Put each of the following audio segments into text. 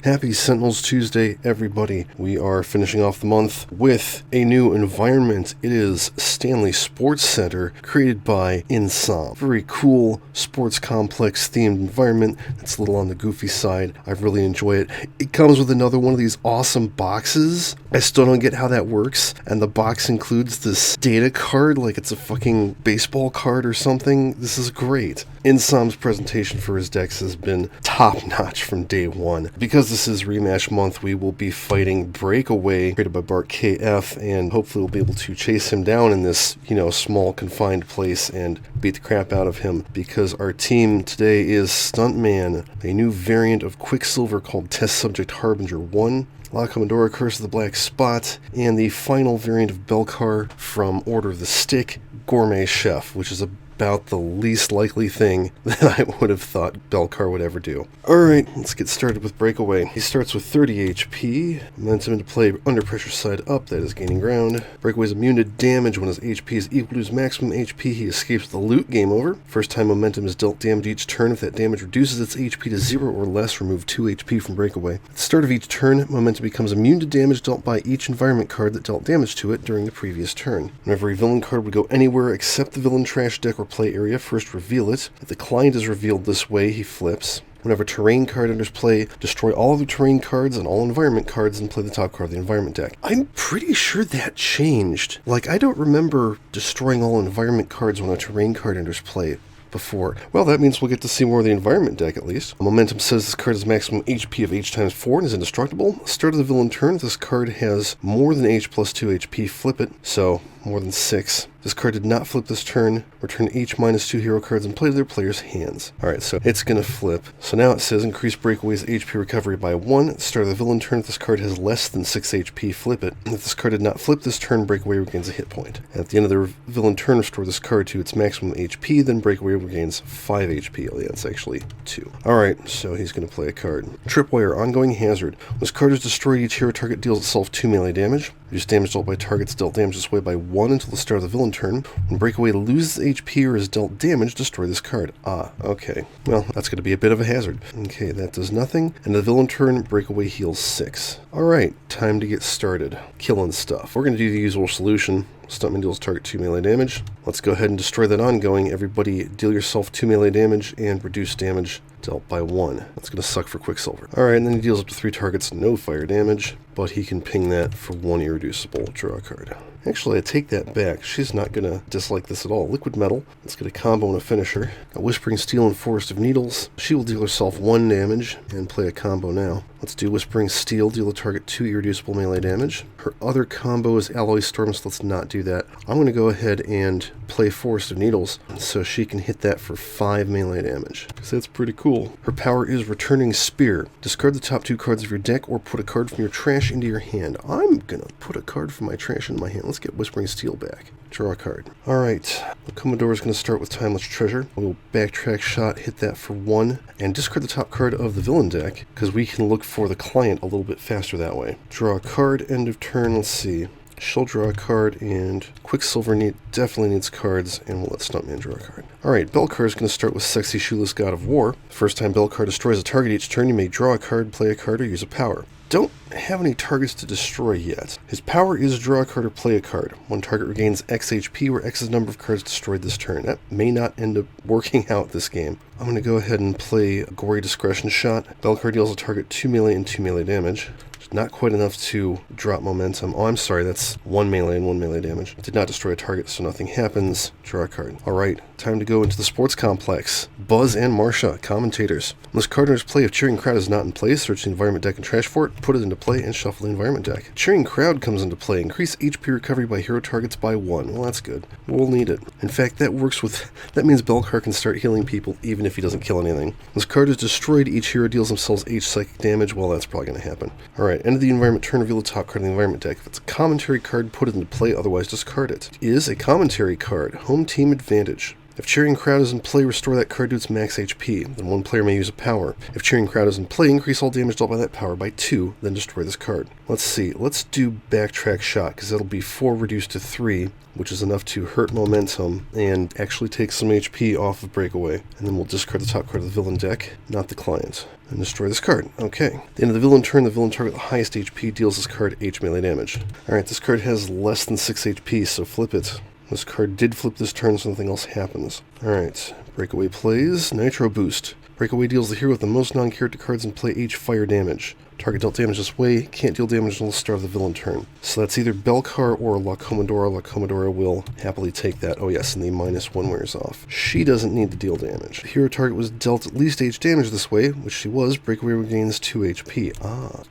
Happy Sentinels Tuesday, everybody. We are finishing off the month with a new environment. It is Stanley Sports Center, created by Insom. Very cool sports complex themed environment. It's a little on the goofy side. I really enjoy it. It comes with another one of these awesome boxes. I still don't get how that works. And the box includes this data card like it's a fucking baseball card or something. This is great. Insom's presentation for his decks has been top-notch from day one. Because this is rematch month, we will be fighting Breakaway, created by Bart KF, and hopefully we'll be able to chase him down in this, small confined place and beat the crap out of him, because our team today is Stuntman, a new variant of Quicksilver called Test Subject Harbinger 1, La Commodora Curse of the Black Spot, and the final variant of Belcar from Order of the Stick, Gourmet Chef, which is about the least likely thing that I would have thought Belcar would ever do. Alright, let's get started with Breakaway. He starts with 30 HP, momentum into play under pressure side up, that is gaining ground. Breakaway is immune to damage when his HP is equal to his maximum HP. He escapes the loot, game over. First time momentum is dealt damage each turn. If that damage reduces its HP to 0 or less, remove 2 HP from Breakaway. At the start of each turn, momentum becomes immune to damage dealt by each environment card that dealt damage to it during the previous turn. Whenever a villain card would go anywhere except the villain trash deck or play area, first reveal it. If the client is revealed this way, he flips. Whenever terrain card enters play, destroy all the terrain cards and all environment cards and play the top card of the environment deck. I'm pretty sure that changed. I don't remember destroying all environment cards when a terrain card enters play before. Well, that means we'll get to see more of the environment deck at least. Momentum says this card has maximum HP of H times 4 and is indestructible. Start of the villain turn, if this card has more than H plus 2 HP, flip it. So, more than 6. This card did not flip this turn. Return each -2 hero cards and play to their player's hands. Alright, so it's going to flip. So now it says increase Breakaway's HP recovery by 1. At the start of the villain turn, if this card has less than 6 HP, flip it. If this card did not flip this turn, Breakaway regains a hit point. At the end of the villain turn, restore this card to its maximum HP, then Breakaway regains 5 HP. Oh yeah, it's actually 2. Alright, so he's going to play a card. Tripwire, Ongoing Hazard. When this card is destroyed, each hero target deals itself 2 melee damage. Reduce damage dealt by targets dealt damage this way by 1 until the start of the villain turn. When Breakaway loses HP or is dealt damage, destroy this card. Ah, okay. Well, that's going to be a bit of a hazard. Okay, that does nothing. And the villain turn, Breakaway heals 6. Alright, time to get started. Killing stuff. We're going to do the usual solution. Stuntman deals target 2 melee damage. Let's go ahead and destroy that ongoing. Everybody deal yourself 2 melee damage and reduce damage dealt by 1. That's going to suck for Quicksilver. Alright, and then he deals up to 3 targets, no fire damage, but he can ping that for 1 irreducible. Draw a card. Actually, I take that back. She's not going to dislike this at all. Liquid Metal. Let's get a combo and a finisher. Got Whispering Steel and Forest of Needles. She will deal herself 1 damage and play a combo now. Let's do Whispering Steel, deal the target 2 irreducible melee damage. Her other combo is Alloy Storm, so let's not do that. I'm going to go ahead and play Forest of Needles so she can hit that for 5 melee damage, because that's pretty cool. Her power is Returning Spear. Discard the top 2 cards of your deck or put a card from your trash into your hand. I'm going to put a card from my trash in my hand. Let's get Whispering Steel back. Draw a card. Alright, the Commodore is going to start with Timeless Treasure. We'll backtrack shot, hit that for 1, and discard the top card of the villain deck, because we can look for the client a little bit faster that way. Draw a card, end of turn, let's see. She'll draw a card, and Quicksilver definitely needs cards, and we'll let Stuntman draw a card. Alright, Belcar is going to start with Sexy Shoeless God of War. First time Belcar destroys a target each turn, you may draw a card, play a card, or use a power. Don't have any targets to destroy yet. His power is draw a card or play a card. One target regains X HP, where X is the number of cards destroyed this turn. That may not end up working out this game. I'm going to go ahead and play a Gory Discretion Shot. Belcar deals a target 2 melee and 2 melee damage. Not quite enough to drop momentum. Oh, I'm sorry, that's 1 melee and 1 melee damage. Did not destroy a target, so nothing happens. Draw a card. Alright, time to go into the sports complex. Buzz and Marsha, commentators. When this card enters play, if Cheering Crowd is not in play, search the environment deck and trash for it, put it into play, and shuffle the environment deck. Cheering Crowd comes into play. Increase HP recovery by hero targets by 1. Well, that's good. We'll need it. In fact, that means Belcar can start healing people even if he doesn't kill anything. When this card is destroyed, each hero deals themselves H psychic damage. Well, that's probably going to happen. Alright, end of the environment turn, reveal the top card of the environment deck. If it's a commentary card, put it into play, otherwise discard it. It is a commentary card. Home Team Advantage. If cheering crowd is in play, restore that card to its max HP. Then one player may use a power. If cheering crowd is in play, increase all damage dealt by that power by 2, then destroy this card. Let's see. Let's do backtrack shot, because that'll be 4 reduced to 3, which is enough to hurt momentum and actually take some HP off of breakaway. And then we'll discard the top card of the villain deck, not the client, and destroy this card. Okay. At the end of the villain turn, the villain target with the highest HP deals this card H melee damage. Alright, this card has less than 6 HP, so flip it. This card did flip this turn, so nothing else happens. Alright, Breakaway plays Nitro Boost. Breakaway deals the hero with the most non-character cards in play H fire damage. Target dealt damage this way, can't deal damage until the start of the villain turn. So that's either Belcar or La Commodora. La Commodora will happily take that. Oh yes, and the -1 wears off. She doesn't need to deal damage. The hero target was dealt at least H damage this way, which she was. Breakaway regains 2 HP.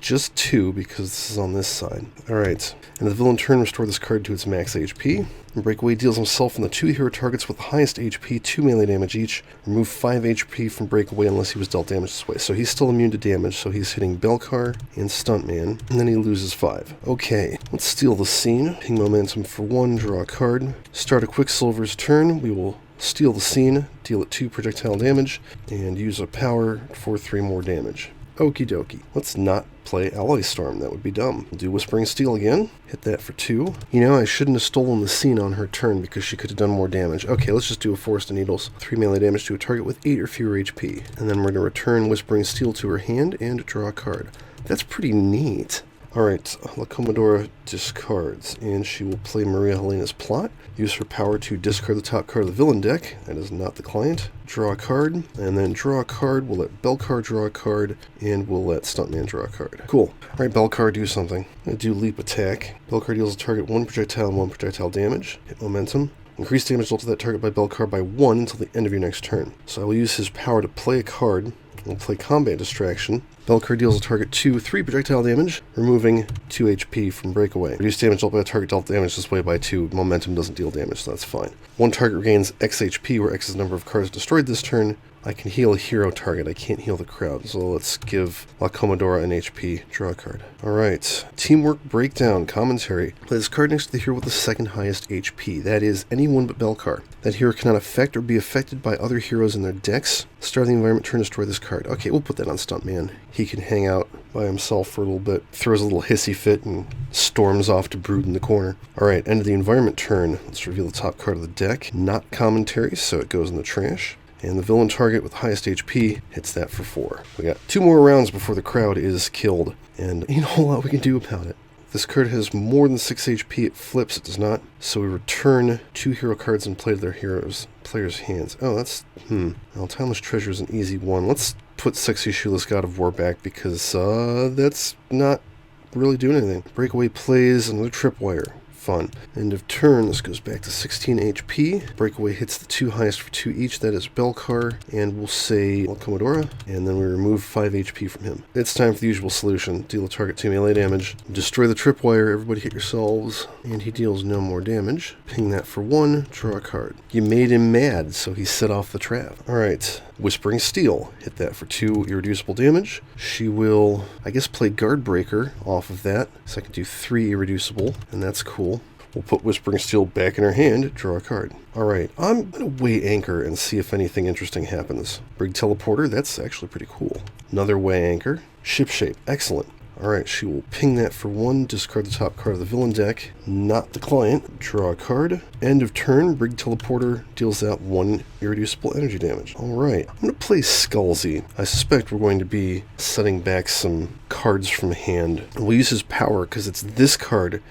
Just 2 because this is on this side. Alright, and the villain turn, restore this card to its max HP. And Breakaway deals himself and the 2 hero targets with the highest HP 2 melee damage each. Remove 5 HP from Breakaway unless he was dealt damage this way. So he's still immune to damage, so he's hitting Belcar and Stuntman, and then he loses 5. Okay, let's steal the scene. Ping momentum for 1, draw a card. Start a Quicksilver's turn. We will steal the scene, deal it 2 projectile damage, and use a power for 3 more damage. Okie dokie. Let's not play Alloy Storm. That would be dumb. We'll do Whispering Steel again. Hit that for 2. You know, I shouldn't have stolen the scene on her turn because she could have done more damage. Okay, let's just do a Forest of Needles. 3 melee damage to a target with 8 or fewer HP. And then we're going to return Whispering Steel to her hand and draw a card. That's pretty neat. Alright, La Commodora discards, and she will play Maria Helena's Plot. Use her power to discard the top card of the villain deck. That is not the client. Draw a card, and then draw a card. We'll let Belcar draw a card, and we'll let Stuntman draw a card. Cool. Alright, Belcar, do something. I'm going to do Leap Attack. Belcar deals a target 1 projectile and 1 projectile damage. Hit momentum. Increase damage dealt to that target by Belcar by 1 until the end of your next turn. So I will use his power to play a card. We'll play Combat Distraction. Belcar deals a target 3 projectile damage, removing 2 HP from Breakaway. Reduce damage dealt by a target dealt damage this way by 2. Momentum doesn't deal damage, so that's fine. One target regains X HP, where X is the number of cards destroyed this turn. I can heal a hero target, I can't heal the crowd, so let's give La Commodora an HP, draw a card. Alright, Teamwork Breakdown, Commentary. Play this card next to the hero with the second highest HP, that is, anyone but Belcar. That hero cannot affect or be affected by other heroes in their decks. Start of the environment turn, destroy this card. Okay, we'll put that on Stuntman. He can hang out by himself for a little bit, throws a little hissy fit, and storms off to brood in the corner. Alright, end of the environment turn. Let's reveal the top card of the deck. Not Commentary, so it goes in the trash. And the villain target with highest HP hits that for 4. We got 2 more rounds before the crowd is killed, and ain't a whole lot we can do about it. If this card has more than 6 HP, it flips. It does not. So we return 2 hero cards and play to their players' hands. Oh, that's, Well, Timeless Treasure is an easy one. Let's put Sexy Shoeless God of War back because that's not really doing anything. Breakaway plays another Tripwire. Fun. End of turn, this goes back to 16 HP. Breakaway hits the 2 highest for 2 each, that is Belcar, and we'll say La Commodora, and then we remove 5 HP from him. It's time for the usual solution. Deal a target 2 melee damage, destroy the Tripwire, everybody hit yourselves, and he deals no more damage. Ping that for 1, draw a card. You made him mad, so he set off the trap. Alright, Whispering Steel. Hit that for 2 irreducible damage. She will, I guess, play Guard Breaker off of that, so I can do 3 irreducible, and that's cool. We'll put Whispering Steel back in her hand, draw a card. Alright, I'm going to weigh anchor and see if anything interesting happens. Brig Teleporter, that's actually pretty cool. Another weigh anchor. Ship Shape, excellent. Alright, she will ping that for 1, discard the top card of the villain deck, not the client, draw a card. End of turn, Brig Teleporter deals out 1 irreducible energy damage. Alright, I'm going to play Skullsy. I suspect we're going to be setting back some cards from hand. We'll use his power because it's this card.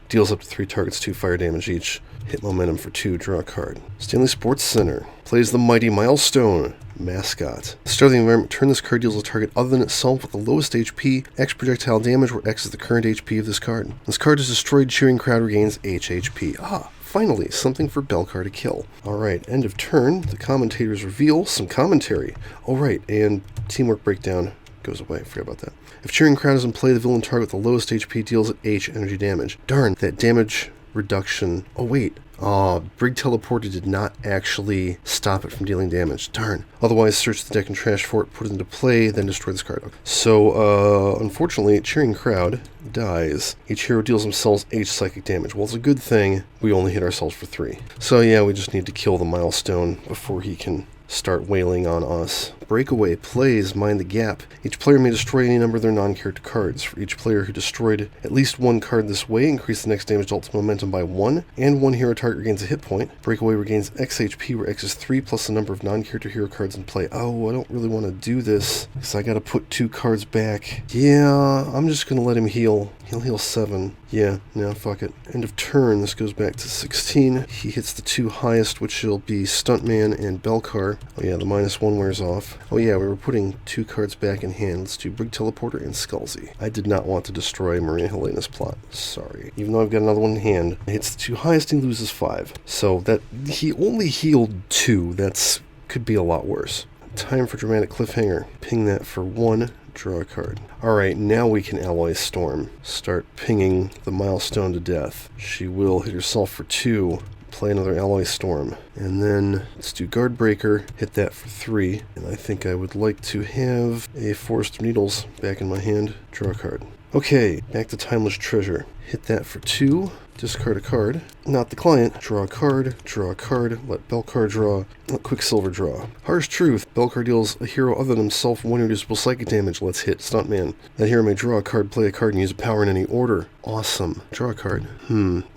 Deals up to 3 targets 2 fire damage each. Hit momentum for 2, draw a card. Stanley Sports Center. Plays the Mighty Milestone. Mascot. Start of the environment, turn this card deals a target other than itself with the lowest HP, X projectile damage, where X is the current HP of this card. This card is destroyed, cheering crowd regains H HP. Finally, something for Belcar to kill. Alright, end of turn. The commentators reveal some commentary. Alright, and Teamwork Breakdown goes away. Forget about that. If cheering crowd is in play, the villain target with the lowest HP deals at H energy damage. Darn, that damage reduction. Oh, wait. Brig Teleporter did not actually stop it from dealing damage. Darn. Otherwise, search the deck and trash for it, put it into play, then destroy this card. So, unfortunately, Cheering Crowd dies. Each hero deals themselves H psychic damage. Well, it's a good thing we only hit ourselves for 3. So yeah, we just need to kill the milestone before he can start wailing on us. Breakaway plays Mind the Gap. Each player may destroy any number of their non-character cards. For each player who destroyed at least one card this way, increase the next damage dealt to momentum by 1, and one hero target regains a hit point. Breakaway regains X HP, where X is 3 plus the number of non-character hero cards in play. Oh, I don't really want to do this, because I gotta put 2 cards back. Yeah, I'm just gonna let him heal. He'll heal 7. Yeah, no, fuck it. End of turn, this goes back to 16. He hits the 2 highest, which will be Stuntman and Belcar. Oh yeah, the -1 wears off. Oh yeah, we were putting 2 cards back in hand. Let's do Brig Teleporter and Skullsy. I did not want to destroy Maria Helena's plot. Sorry. Even though I've got another one in hand. He hits the 2 highest, he loses 5. So that he only healed 2. That's could be a lot worse. Time for Dramatic Cliffhanger. Ping that for 1. Draw a card. Alright, now we can Alloy Storm. Start pinging the milestone to death. She will hit herself for 2. Play another Alloy Storm. And then let's do Guard Breaker. Hit that for 3. And I think I would like to have a Forest of Needles back in my hand. Draw a card. Okay, back to Timeless Treasure. Hit that for 2. Discard a card. Not the client. Draw a card. Draw a card. Let Belcar draw. Let Quicksilver draw. Harsh Truth. Belcar deals a hero other than himself 1 reducible psychic damage. Let's hit Stuntman. That hero may draw a card, play a card, and use a power in any order. Awesome. Draw a card.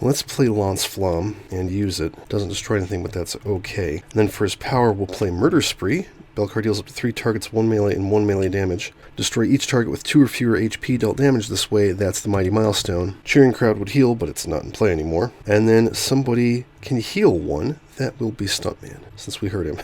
Let's play Lance Flamme and use it. Doesn't destroy anything, but that's okay. And then for his power, we'll play Murder Spree. Belcar deals up to 3 targets, 1 melee and 1 melee damage. Destroy each target with 2 or fewer HP dealt damage this way. That's the Mighty Milestone. Cheering Crowd would heal, but it's not in play anymore. And then somebody can heal 1. That will be Stuntman, since we heard him.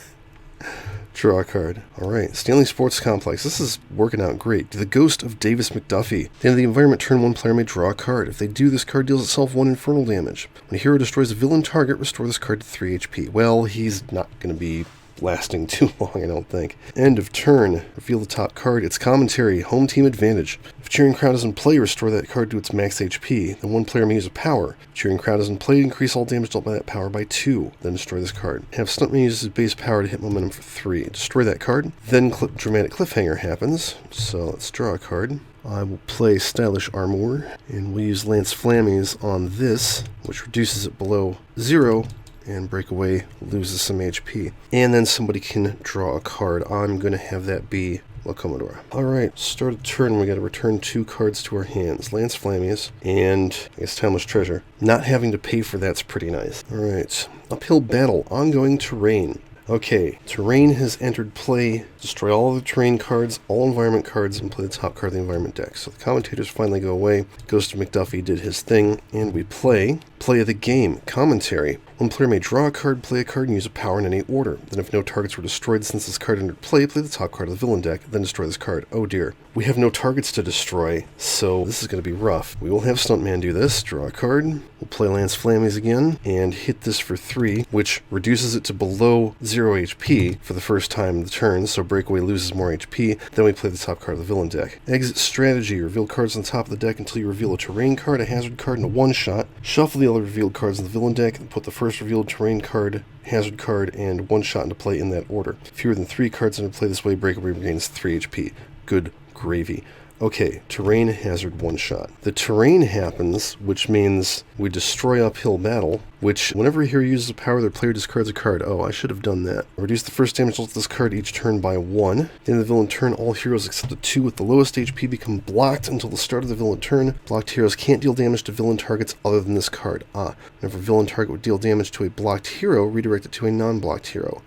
Draw a card. Alright, Stanley Sports Complex. This is working out great. The Ghost of Davis McDuffie. At the end of the environment turn, 1 player may draw a card. If they do, this card deals itself 1 infernal damage. When a hero destroys a villain target, restore this card to 3 HP. Well, he's not going to be lasting too long, I don't think. End of turn. Reveal the top card. It's Commentary. Home team advantage. If Cheering Crowd is in play, restore that card to its max HP. Then 1 player may use a power. If Cheering Crowd is in play, increase all damage dealt by that power by 2. Then destroy this card. Have Stuntman use his base power to hit momentum for 3. Destroy that card. Then Dramatic Cliffhanger happens. So let's draw a card. I will play Stylish Armor, and we'll use Lance Flammies on this, which reduces it below 0. And Breakaway loses some HP. And then somebody can draw a card. I'm going to have that be Locomotor. Alright, start a turn. We got to return 2 cards to our hands. Lance Flammies and, I guess, Timeless Treasure. Not having to pay for that's pretty nice. Alright, Uphill Battle. Ongoing Terrain. Okay, Terrain has entered play. Destroy all of the terrain cards, all environment cards, and play the top card of the environment deck. So the commentators finally go away. Ghost of McDuffie did his thing, and we play of the game. Commentary. 1 player may draw a card, play a card, and use a power in any order. Then if no targets were destroyed since this card entered play the top card of the villain deck, then destroy this card. Oh dear. We have no targets to destroy, so this is going to be rough. We will have Stuntman do this. Draw a card. We'll play Lance Flammies again, and hit this for 3, which reduces it to below 0 HP for the first time in the turn, so Breakaway loses more HP. Then we play the top card of the villain deck. Exit Strategy. Reveal cards on the top of the deck until you reveal a terrain card, a hazard card, and a one-shot. Shuffle the other revealed cards in the villain deck, and put the first revealed terrain card, hazard card, and one-shot into play in that order. Fewer than 3 cards into play this way, Breakaway regains 3 HP. Good gravy. Okay, terrain, hazard, one-shot. The terrain happens, which means we destroy Uphill Battle, which, whenever a hero uses a power, their player discards a card. Oh, I should have done that. Reduce the first damage dealt to this card each turn by 1. At the end of the villain turn, all heroes except the 2 with the lowest HP become blocked until the start of the villain turn. Blocked heroes can't deal damage to villain targets other than this card. Whenever a villain target would deal damage to a blocked hero, redirect it to a non-blocked hero.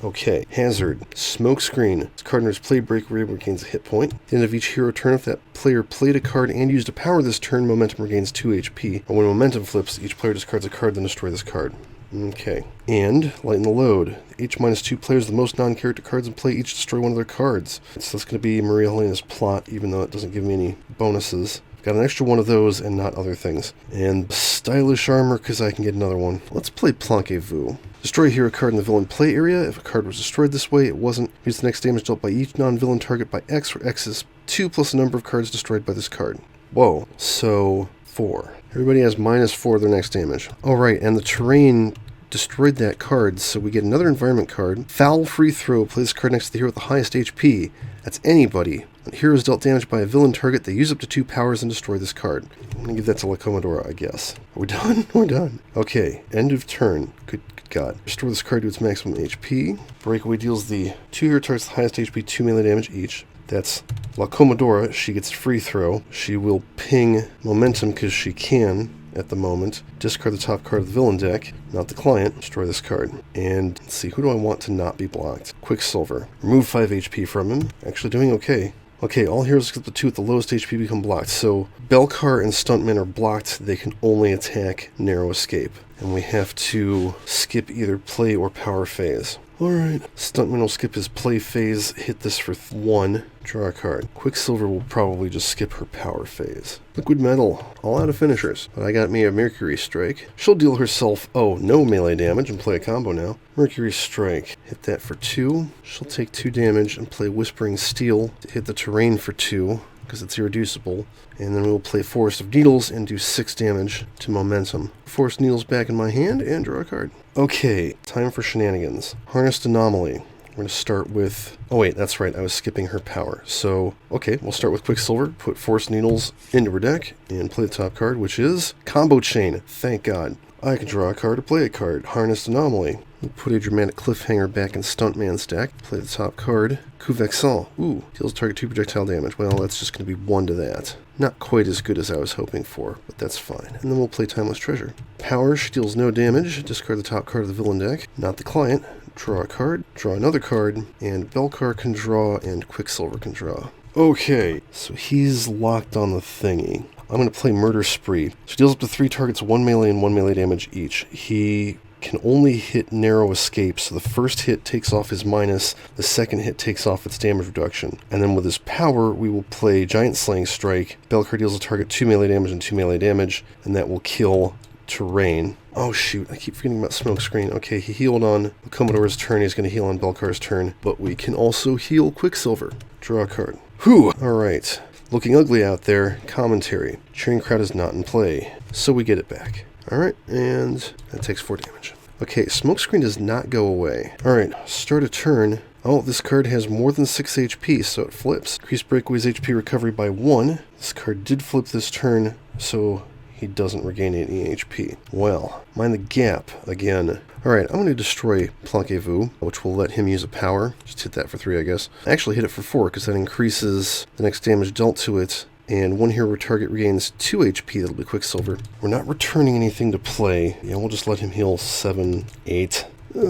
Okay. Hazard. Smokescreen. This card enters play, Breakaway regains a hit point. At the end of each hero turn, if that player played a card and used a power this turn, momentum regains 2 HP. And when momentum flips, each player discards a card, then destroy this card. Okay. And lighten the load. H-2 players, the most non-character cards in play, each destroy 1 of their cards. So that's going to be Maria Helena's plot, even though it doesn't give me any bonuses. Got an extra 1 of those and not other things. And Stylish Armor, because I can get another one. Let's play Planquez-Vous. Destroy a hero card in the villain play area. If a card was destroyed this way, it wasn't. Use the next damage dealt by each non-villain target by X, where X is 2 plus the number of cards destroyed by this card. Whoa. So 4. Everybody has -4 their next damage. Alright, and the terrain destroyed that card, so we get another environment card. Foul free throw. Play this card next to the hero with the highest HP. That's anybody. When the hero is dealt damage by a villain target, they use up to 2 powers and destroy this card. I'm going to give that to La Commodora, I guess. Are we done? We're done. Okay, end of turn. Good God. Restore this card to its maximum HP. Breakaway deals the 2 hero targets the highest HP 2 melee damage each. That's La Commodora. She gets free throw. She will ping momentum because she can at the moment. Discard the top card of the villain deck, not the client. Destroy this card. And let's see, who do I want to not be blocked? Quicksilver. Remove 5 HP from him. Actually doing okay. Okay, all heroes except the 2 with the lowest HP become blocked. So Belcar and Stuntman are blocked. They can only attack Narrow Escape. And we have to skip either play or power phase. Alright, Stuntman will skip his play phase, hit this for 1, draw a card. Quicksilver will probably just skip her power phase. Liquid Metal, all out of finishers, but I got me a Mercury Strike. She'll deal herself, no melee damage and play a combo now. Mercury Strike, hit that for 2. She'll take 2 damage and play Whispering Steel to hit the terrain for 2, because it's irreducible. And then we will play Forest of Needles and do 6 damage to Momentum. Forest Needles back in my hand and draw a card. Okay, time for shenanigans. Harnessed Anomaly. We're going to start with... Oh wait, that's right, I was skipping her power. So, okay, we'll start with Quicksilver, put Forest Needles into her deck, and play the top card, which is Combo Chain. Thank God. I can draw a card or play a card. Harnessed Anomaly. We'll put a Dramatic Cliffhanger back in Stuntman's deck. Play the top card. Coup Vexant. Ooh, deals target 2 projectile damage. Well, that's just going to be 1 to that. Not quite as good as I was hoping for, but that's fine. And then we'll play Timeless Treasure. Power, she deals no damage. Discard the top card of the villain deck. Not the client. Draw a card. Draw another card. And Belcar can draw and Quicksilver can draw. Okay, so he's locked on the thingy. I'm going to play Murder Spree. She deals up to 3 targets, 1 melee and 1 melee damage each. He can only hit Narrow Escape, so the first hit takes off his minus, the second hit takes off its damage reduction. And then with his power, we will play Giant Slaying Strike. Belcar deals a target 2 melee damage and 2 melee damage, and that will kill terrain. Oh shoot, I keep forgetting about Smokescreen. Okay, he healed on the Commodore's turn, he's going to heal on Belcar's turn, but we can also heal Quicksilver. Draw a card. Whew! Alright. Looking ugly out there. Commentary. Cheering Crowd is not in play, so we get it back. Alright, and that takes 4 damage. Okay, Smokescreen does not go away. Alright, start a turn. Oh, this card has more than 6 HP, so it flips. Increase Breakaway's HP recovery by 1. This card did flip this turn, so he doesn't regain any HP. Well, mind the gap again. Alright, I'm going to destroy Planquez-Vous, which will let him use a power. Just hit that for 3, I guess. Actually hit it for 4, because that increases the next damage dealt to it. And 1 hero target regains 2 HP, that'll be Quicksilver. We're not returning anything to play. Yeah, we'll just let him heal 7, 8. I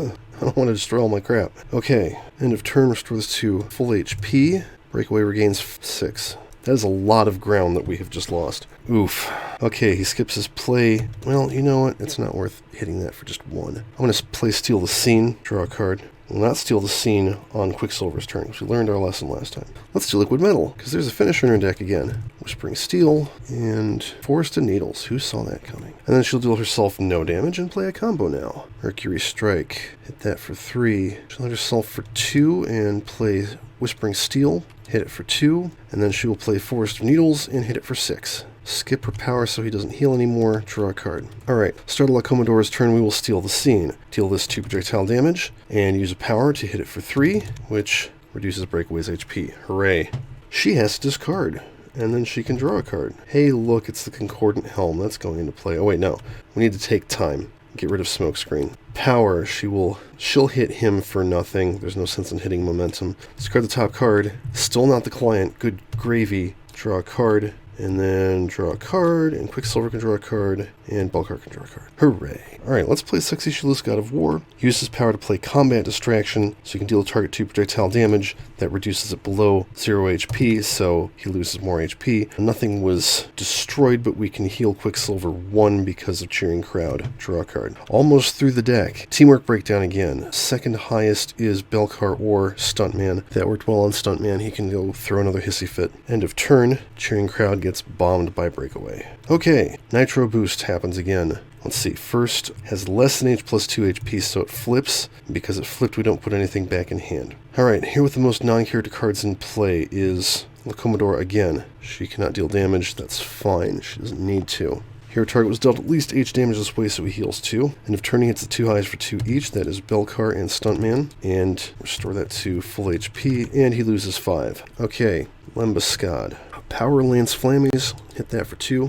don't want to destroy all my crap. Okay, end of turn, restore this to full HP. Breakaway regains 6. That is a lot of ground that we have just lost. Oof. Okay, he skips his play. Well, you know what? It's not worth hitting that for just 1. I'm going to play Steal the Scene, draw a card. We'll not steal the scene on Quicksilver's turn, because we learned our lesson last time. Let's do Liquid Metal, because there's a finisher in her deck again. Whispering Steel and Forest of Needles. Who saw that coming? And then she'll deal herself no damage and play a combo now. Mercury Strike. Hit that for 3. She'll hit herself for 2 and play Whispering Steel. Hit it for 2. And then she will play Forest of Needles and hit it for 6. Skip her power so he doesn't heal anymore. Draw a card. Alright, start of La Commodore's turn, we will Steal the Scene. Deal this 2 projectile damage, and use a power to hit it for 3, which reduces Breakaway's HP. Hooray. She has to discard, and then she can draw a card. Hey look, it's the Concordant Helm. That's going into play. Oh wait, no. We need to take time. Get rid of Smokescreen. Power, she'll hit him for nothing. There's no sense in hitting Momentum. Discard the top card. Still not the client. Good gravy. Draw a card. And then draw a card, and Quicksilver can draw a card, and Belcar can draw a card. Hooray. Alright, let's play Sexy Shoeless God of War. Use his power to play Combat Distraction, so you can deal a target 2 projectile damage. That reduces it below 0 HP, so he loses more HP. Nothing was destroyed, but we can heal Quicksilver 1 because of Cheering Crowd. Draw a card. Almost through the deck. Teamwork breakdown again. Second highest is Belcar or Stuntman. That worked well on Stuntman. He can go throw another hissy fit. End of turn. Cheering Crowd gets bombed by Breakaway. Okay, Nitro Boost happens again. Let's see, first has less than H plus 2 HP, so it flips. Because it flipped, we don't put anything back in hand. Alright, here with the most non-character cards in play is Commodore again. She cannot deal damage, that's fine, she doesn't need to. Here, target was dealt at least H damage this way, so he heals 2. And if turning hits the 2 highs for 2 each, that is Belcar and Stuntman. And restore that to full HP, and he loses 5. Okay, Lembuscade. Power Lance Flammies, hit that for 2.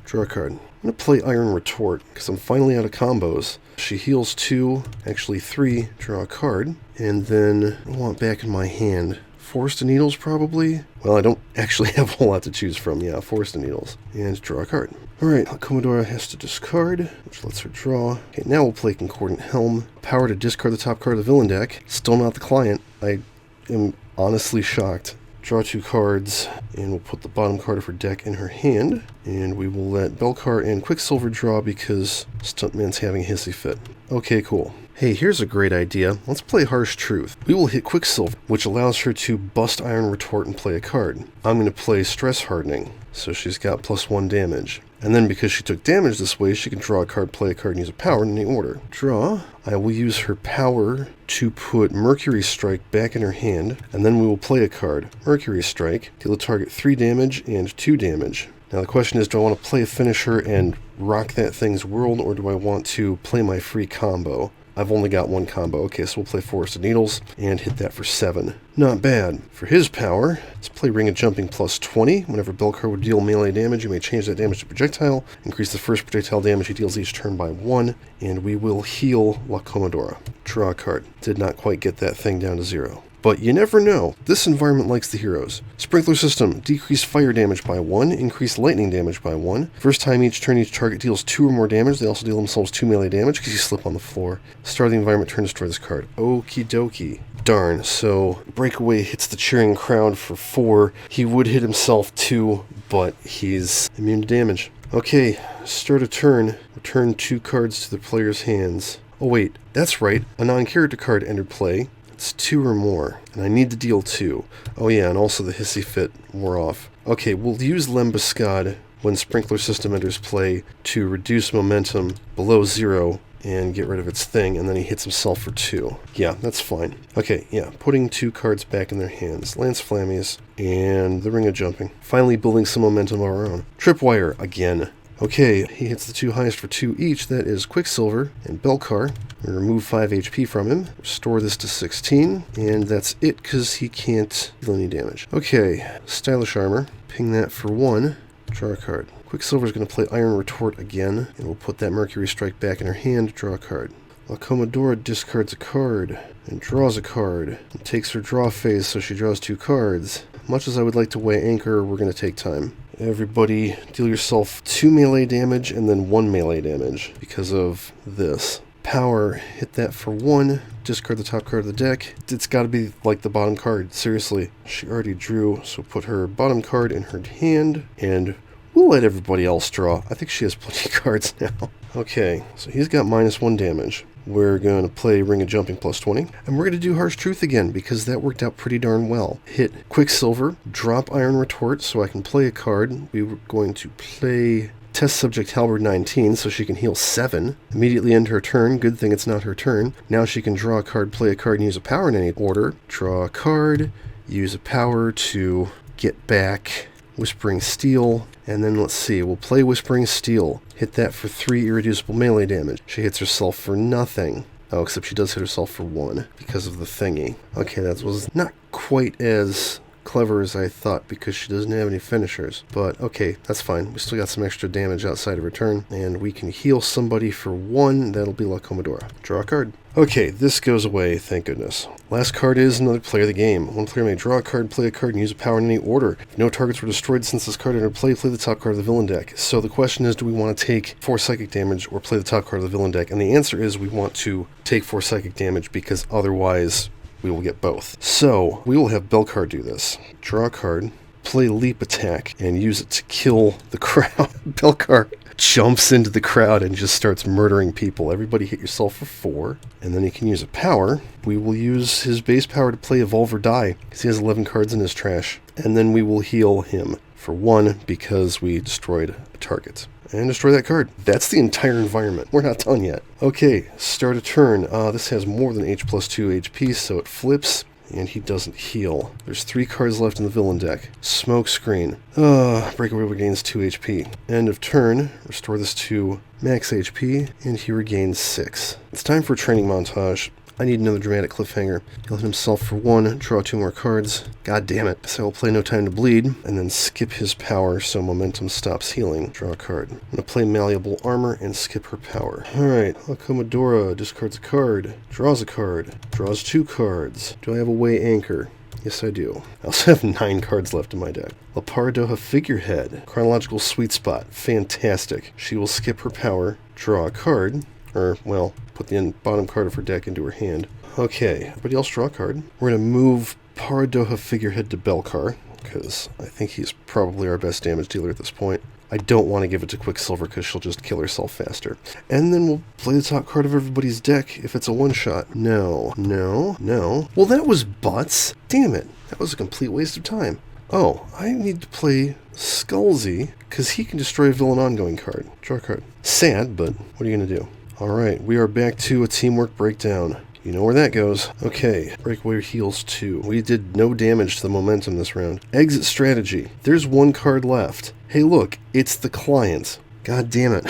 Draw a card. I'm going to play Iron Retort, because I'm finally out of combos. She heals 2, actually 3, draw a card. And then I want back in my hand Forest of Needles, probably? Well, I don't actually have a whole lot to choose from. Yeah, Forest of Needles. And draw a card. Alright, Commodore has to discard, which lets her draw. Okay, now we'll play Concordant Helm. Power to discard the top card of the villain deck. Still not the client. I am honestly shocked. Draw 2 cards, and we'll put the bottom card of her deck in her hand. And we will let Belcar and Quicksilver draw because Stuntman's having a hissy fit. Okay, cool. Hey, here's a great idea. Let's play Harsh Truth. We will hit Quicksilver, which allows her to bust Iron Retort and play a card. I'm going to play Stress Hardening, so she's got +1 damage. And then because she took damage this way, she can draw a card, play a card, and use a power in any order. Draw. I will use her power to put Mercury Strike back in her hand, and then we will play a card. Mercury Strike. Deal a target 3 damage and 2 damage. Now the question is, do I want to play a finisher and rock that thing's world, or do I want to play my free combo? I've only got 1 combo. Okay, so we'll play Forest of Needles and hit that for 7. Not bad. For his power, let's play Ring of Jumping +20. Whenever Belcar would deal melee damage, you may change that damage to projectile. Increase the first projectile damage he deals each turn by 1. And we will heal La Commodora. Draw a card. Did not quite get that thing down to 0. But you never know. This environment likes the heroes. Sprinkler System. Decrease fire damage by 1. Increase lightning damage by 1. First time each turn, each target deals 2 or more damage. They also deal themselves 2 melee damage because you slip on the floor. Start of the environment, turn, destroy this card. Okie dokie. Darn, so Breakaway hits the cheering crowd for 4. He would hit himself 2, but he's immune to damage. Okay, start a turn. Return 2 cards to the player's hands. Oh wait, that's right. A non-character card entered play. It's 2 or more, and I need to deal 2. Oh yeah, and also the hissy fit wore off. Okay, we'll use Lembuscade when Sprinkler System enters play to reduce momentum below 0 and get rid of its thing, and then he hits himself for 2. Yeah, that's fine. Okay, yeah, putting 2 cards back in their hands. Lance Flammies and the Ring of Jumping. Finally building some momentum of our own. Tripwire again. Okay, he hits the 2 highest for 2 each. That is Quicksilver and Belcar. We remove 5 HP from him. Restore this to 16. And that's it because he can't deal any damage. Okay, Stylish Armor. Ping that for 1. Draw a card. Quicksilver's going to play Iron Retort again. And we'll put that Mercury Strike back in her hand. Draw a card. La Commodora discards a card and draws a card. And takes her draw phase, so she draws 2 cards. Much as I would like to weigh Anchor, we're going to take time. Everybody deal yourself 2 melee damage and then 1 melee damage because of this. Power, hit that for 1, discard the top card of the deck. It's got to be like the bottom card, seriously. She already drew, so put her bottom card in her hand, and we'll let everybody else draw. I think she has plenty of cards now. Okay, so he's got -1 damage. We're going to play Ring of Jumping +20. And we're going to do Harsh Truth again, because that worked out pretty darn well. Hit Quicksilver, drop Iron Retort so I can play a card. We were going to play Test Subject Halberd 19 so she can heal 7. Immediately end her turn. Good thing it's not her turn. Now she can draw a card, play a card, and use a power in any order. Draw a card, use a power to get back Whispering Steel, and then let's see, we'll play Whispering Steel. Hit that for 3 irreducible melee damage. She hits herself for nothing. Oh, except she does hit herself for 1 because of the thingy. Okay, that was not quite as clever as I thought because she doesn't have any finishers. But okay, that's fine. We still got some extra damage outside of her turn, and we can heal somebody for 1. That'll be La Commodora. Draw a card. Okay, this goes away, thank goodness. Last card is another player of the game. One player may draw a card, play a card, and use a power in any order. If no targets were destroyed since this card entered play, play the top card of the villain deck. So the question is, do we want to take 4 psychic damage or play the top card of the villain deck? And the answer is we want to take 4 psychic damage because otherwise we will get both. So we will have Belcar do this. Draw a card, play Leap Attack, and use it to kill the crowd. Belcar jumps into the crowd and just starts murdering people. Everybody hit yourself for 4. And then he can use a power. We will use his base power to play Evolve or Die, because he has 11 cards in his trash. And then we will heal him for 1 because we destroyed a target. And destroy that card. That's the entire environment. We're not done yet. Okay, start a turn. This has more than H+2 HP, so it flips. and he doesn't heal. There's 3 cards left in the villain deck. Smoke screen. Breakaway regains 2 HP. End of turn. Restore this to max HP, and he regains 6. It's time for a training montage. I need another dramatic cliffhanger. He'll hit himself for 1, draw 2 more cards. God damn it. So I'll play No Time to Bleed, and then skip his power so momentum stops healing. Draw a card. I'm going to play Malleable Armor and skip her power. Alright, Commodora discards a card, draws a card, draws 2 cards. Do I have a Way Anchor? Yes, I do. I also have 9 cards left in my deck. La Paradoja Figurehead. Chronological Sweet Spot. Fantastic. She will skip her power, draw a card, or, well, put the bottom card of her deck into her hand. Okay, everybody else draw a card. We're going to move Paradoja Figurehead to Belcar, because I think he's probably our best damage dealer at this point. I don't want to give it to Quicksilver because she'll just kill herself faster. And then we'll play the top card of everybody's deck if it's a one-shot. No. Well, that was butts. Damn it. That was a complete waste of time. Oh, I need to play Skullsy because he can destroy a villain ongoing card. Draw a card. Sad, but what are you going to do? Alright, we are back to a teamwork breakdown. You know where that goes. Okay, Breakaway heals 2. We did no damage to the momentum this round. Exit strategy. There's 1 card left. Hey look, it's the client. God damn it.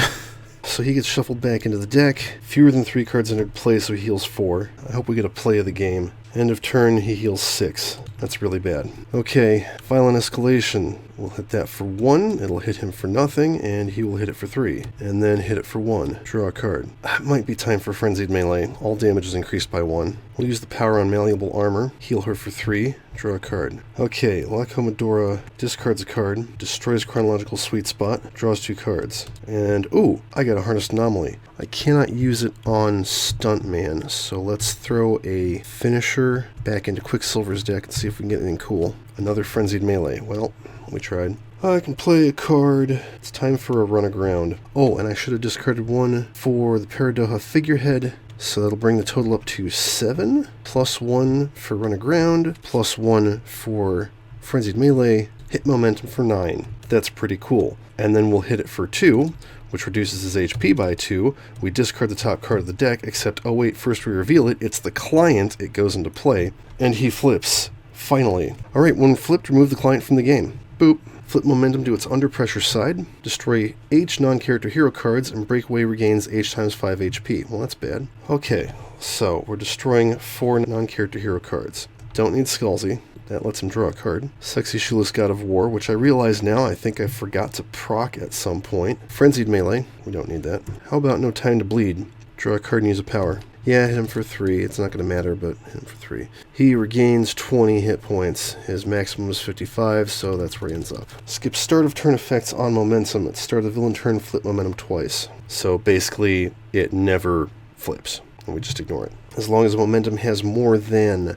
So he gets shuffled back into the deck. Fewer than 3 cards entered play, so he heals 4. I hope we get a play of the game. End of turn, he heals 6. That's really bad. Okay, Violent Escalation. We'll hit that for 1. It'll hit him for nothing, and he will hit it for 3. And then hit it for 1. Draw a card. It might be time for Frenzied Melee. All damage is increased by 1. We'll use the power on Malleable Armor. Heal her for 3. Draw a card. Okay, La Commodora discards a card. Destroys Chronological Sweet Spot. Draws 2 cards. And, ooh, I got a Harnessed Anomaly. I cannot use it on Stuntman, so let's throw a Finisher back into Quicksilver's deck and see if we can get anything cool. Another Frenzied Melee. Well, we tried. I can play a card. It's time for a Run Aground. Oh, and I should have discarded 1 for the Paradoja Figurehead, so that'll bring the total up to 7, plus 1 for Run Aground, plus 1 for Frenzied Melee, hit momentum for 9. That's pretty cool. And then we'll hit it for 2, which reduces his HP by 2. We discard the top card of the deck, except, oh wait, first we reveal it. It's the client. It goes into play, and he flips. Finally. Alright, when flipped, remove the client from the game. Boop. Flip momentum to its under pressure side. Destroy H non-character hero cards, and Breakaway regains H times 5 HP. Well, that's bad. Okay, so we're destroying 4 non-character hero cards. Don't need Skullsy. That lets him draw a card. Sexy Shoeless God of War, which I realize now I think I forgot to proc at some point. Frenzied Melee. We don't need that. How about No Time to Bleed? Draw a card and use a power. Yeah, hit him for 3. It's not going to matter, but hit him for 3. He regains 20 hit points. His maximum is 55, so that's where he ends up. Skip start of turn effects on momentum. At start of the villain turn, flip momentum twice. So basically, it never flips, and we just ignore it. As long as momentum has more than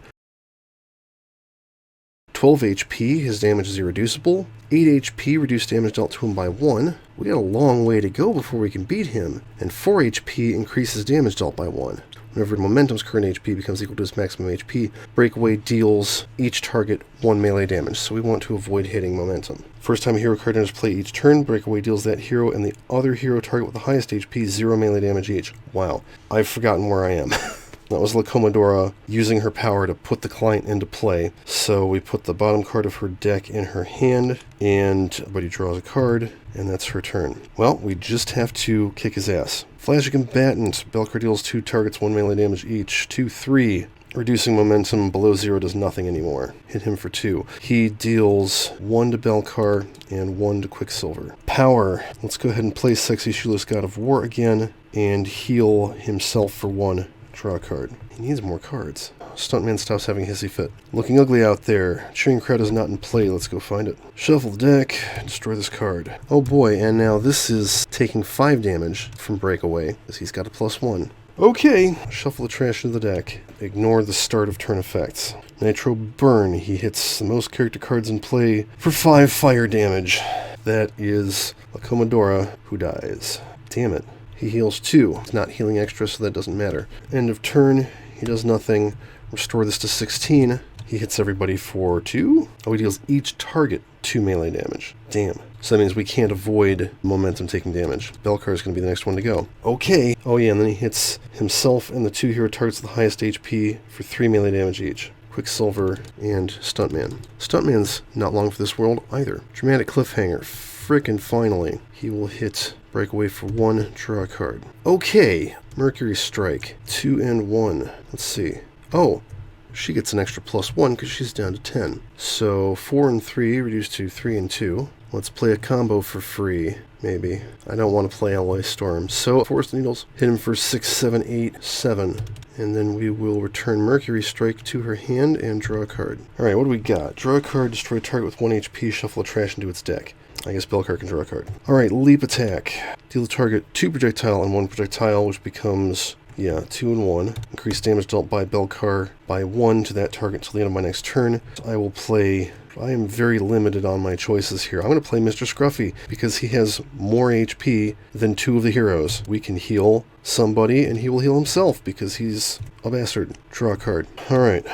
12 HP, his damage is irreducible. 8 HP, reduced damage dealt to him by 1. We got a long way to go before we can beat him. And 4 HP increases damage dealt by 1. Whenever momentum's current HP becomes equal to his maximum HP, Breakaway deals each target 1 melee damage, so we want to avoid hitting momentum. First time a hero card enters play each turn, Breakaway deals that hero and the other hero target with the highest HP 0 melee damage each. Wow, I've forgotten where I am. That was La Commodora using her power to put the client into play. So we put the bottom card of her deck in her hand, and everybody draws a card, and that's her turn. Well, we just have to kick his ass. Flash Combatant. Belcar deals 2 targets 1 melee damage each. 2, 3. Reducing momentum below 0 does nothing anymore. Hit him for 2. He deals 1 to Belcar and 1 to Quicksilver. Power. Let's go ahead and play Sexy Shoeless God of War again and heal himself for 1. Draw a card. He needs more cards. Stuntman stops having a hissy fit. Looking ugly out there. Cheering crowd is not in play. Let's go find it. Shuffle the deck. Destroy this card. Oh boy, and now this is taking 5 damage from Breakaway, because he's got a +1. Okay. Shuffle the trash into the deck. Ignore the start of turn effects. Nitro Burn. He hits the most character cards in play for 5 fire damage. That is La Commodora, who dies. Damn it. He heals 2. He's not healing extra, so that doesn't matter. End of turn. He does nothing. Restore this to 16. He hits everybody for 2. Oh, he deals each target 2 melee damage. Damn. So that means we can't avoid momentum taking damage. Belcar is going to be the next one to go. Okay. Oh yeah, and then he hits himself and the 2 hero targets with the highest HP for 3 melee damage each. Quicksilver, and Stuntman. Stuntman's not long for this world either. Dramatic cliffhanger. Frickin' finally. He will hit Breakaway for 1, draw a card. Okay, Mercury Strike. 2 and 1. Let's see. Oh, she gets an extra +1 because she's down to 10. So 4 and 3 reduced to 3 and 2. Let's play a combo for free, maybe. I don't want to play Alloy Storm. So Forest Needles, hit him for 6, 7, 8, 7. And then we will return Mercury Strike to her hand and draw a card. Alright, what do we got? Draw a card, destroy a target with 1 HP, shuffle a trash into its deck. I guess Belcar can draw a card. Alright, Leap Attack. Deal the target 2 projectile and 1 projectile, which becomes, 2 and 1. Increase damage dealt by Belcar by 1 to that target until the end of my next turn. I will play... I am very limited on my choices here. I'm going to play Mr. Scruffy because he has more HP than 2 of the heroes. We can heal somebody and he will heal himself because he's a bastard. Draw a card. Alright.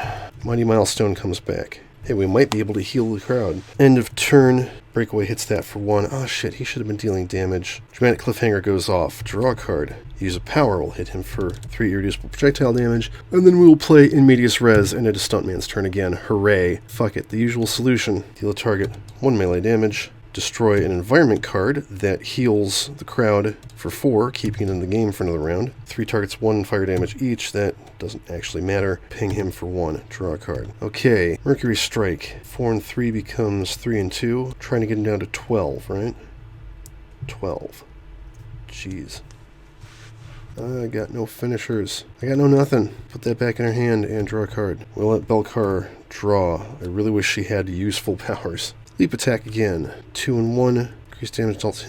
Mighty Milestone comes back. Hey, we might be able to heal the crowd. End of turn. Breakaway hits that for 1. Oh shit, he should have been dealing damage. Dramatic Cliffhanger goes off. Draw a card. Use a power. Will hit him for 3 irreducible projectile damage. And then we will play in medias res and into Stuntman's turn again. Hooray. Fuck it. The usual solution. Deal a target 1 melee damage. Destroy an environment card that heals the crowd for 4, keeping it in the game for another round. 3 targets, 1 fire damage each. That doesn't actually matter. Ping him for 1. Draw a card. Okay, Mercury Strike. 4 and 3 becomes 3 and 2. Trying to get him down to 12, right? 12. Jeez. I got no finishers. I got no nothing. Put that back in her hand and draw a card. We'll let Belcar draw. I really wish she had useful powers. Leap Attack again. 2 and 1. Increase damage dealt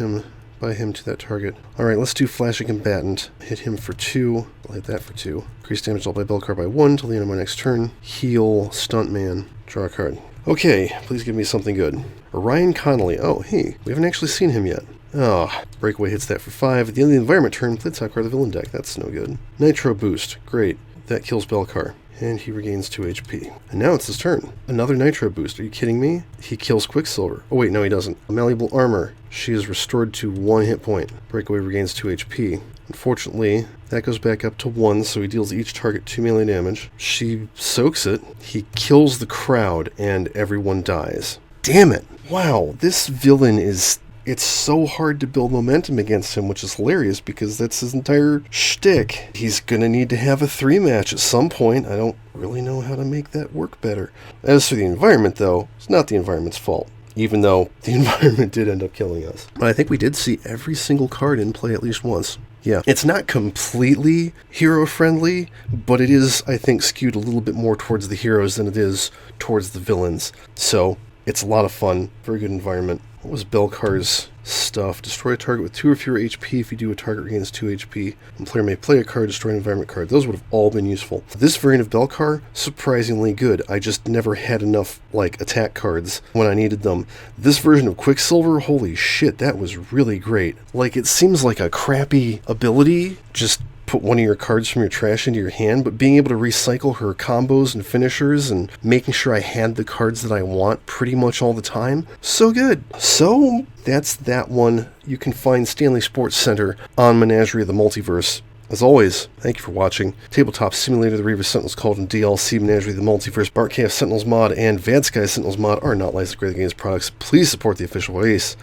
by him to that target. Alright, let's do Flashing Combatant. Hit him for 2. I'll hit that for 2. Increase damage dealt by Belcar by 1 till the end of my next turn. Heal Stuntman. Draw a card. Okay, please give me something good. Orion Connolly. Oh, hey, we haven't actually seen him yet. Oh, Breakaway hits that for 5. At the end of the environment turn, play the top card of the villain deck. That's no good. Nitro Boost. Great. That kills Belcar. And he regains 2 HP. And now it's his turn. Another Nitro Boost. Are you kidding me? He kills Quicksilver. Oh wait, no he doesn't. Malleable Armor. She is restored to 1 hit point. Breakaway regains 2 HP. Unfortunately, that goes back up to 1, so he deals each target 2 melee damage. She soaks it. He kills the crowd, and everyone dies. Damn it! Wow, this villain is... It's so hard to build momentum against him, which is hilarious because that's his entire shtick. He's gonna need to have a 3-match at some point. I don't really know how to make that work better. As for the environment, though, it's not the environment's fault, even though the environment did end up killing us. But I think we did see every single card in play at least once. Yeah, it's not completely hero-friendly, but it is, I think, skewed a little bit more towards the heroes than it is towards the villains. So, it's a lot of fun. Very good environment. What was Belcar's stuff? Destroy a target with 2 or fewer HP. If you do, a target regains 2 HP. And player may play a card, destroy an environment card. Those would have all been useful. This variant of Belcar, surprisingly good. I just never had enough, attack cards when I needed them. This version of Quicksilver, holy shit, that was really great. It seems like a crappy ability, just put one of your cards from your trash into your hand, but being able to recycle her combos and finishers and making sure I had the cards that I want pretty much all the time, so good. So that's that one. You can find Stanley Sports Center on Menagerie of the Multiverse. As always, thank you for watching. Tabletop Simulator, the Reaver Sentinels Cauldron DLC, Menagerie of the Multiverse, Bartcave Sentinels mod, and Vadsky Sentinels mod are not licensed Great Games products. Please support the official race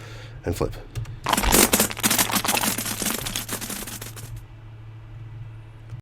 and flip.